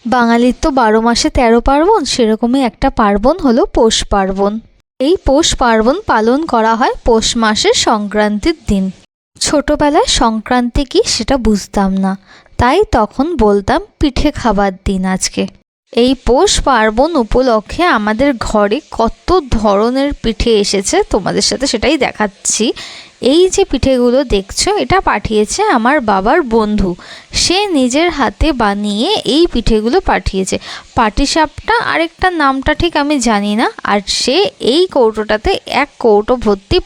বাঙালির তো 12 মাসে 13 পার্বণ, সেরকমই একটা পার্বণ হলো পৌষ পার্বণ। এই পৌষ পার্বণ পালন করা হয় পৌষ মাসের সংক্রান্তির দিন। ছোটবেলায় সংক্রান্তি কি সেটা বুঝতাম না, তাই তখন বলতাম পিঠে খাবার দিন আজকে। এই পৌষ পার্বণ উপলক্ষে আমাদের ঘরে কত ধরনের পিঠে এসেছে, তোমাদের সাথে সেটাই দেখাচ্ছি। এই যে পিঠেগুলো দেখছো, এটা পাঠিয়েছে আমার বাবার বন্ধু। সে নিজের হাতে বানিয়ে এই পিঠেগুলো পাঠিয়েছে। পাটিসাপটা আরেকটা নামটা ঠিক আমি জানি না। আর সে এই কৌটোটাতে 1 কৌটো ভর্তি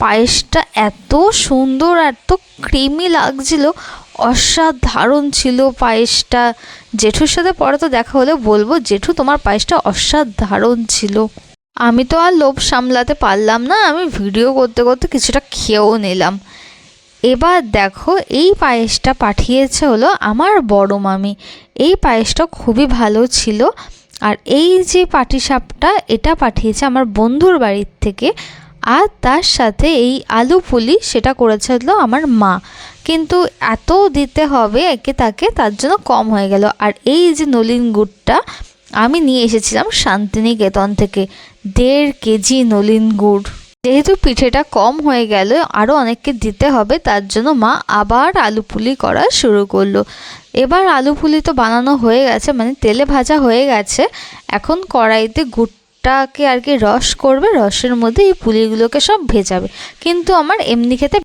পায়েসটা এত সুন্দর, এত ক্রিমি লাগছিল, অসাধারণ ছিল পায়েসটা। জেঠুর সাথে পরে তো দেখা হলে বলবো, জেঠু তোমার পায়েসটা অসাধারণ ছিল। আমি তো আর লোভ সামলাতে পারলাম না, আমি ভিডিও করতে করতে কিছুটা খেয়েও নিলাম। এবার দেখো, এই পায়েসটা পাঠিয়েছে হলো আমার বড় মামি। এই পায়েসটা খুবই ভালো ছিল। আর এই যে পাটিসাপটা, এটা পাঠিয়েছে আমার বন্ধুর বাড়ির থেকে। আর তার সাথে এই আলু পুলি, সেটা করেছে হলো আমার মা। কিন্তু এত দিতে হবে একে তাকে, তার জন্য কম হয়ে গেল। আর এই যে নলিন গুড়টা আমি নিয়ে এসেছিলাম শান্তিনিকেতন থেকে, 1.5 কেজি নলিন গুড়। যেহেতু পিঠেটা কম হয়ে গেল, আরও অনেককে দিতে হবে, তার জন্য মা আবার আলু পুলি করা শুরু করলো। এবার আলু পুলি তো বানানো হয়ে গেছে, মানে তেলে ভাজা হয়ে গেছে। এখন কড়াইতে গুড়টাকে আর কি রস করবে, রসের মধ্যে এই পুলিগুলোকে সব ভেজাবে। কিন্তু আমার এমনি খেতে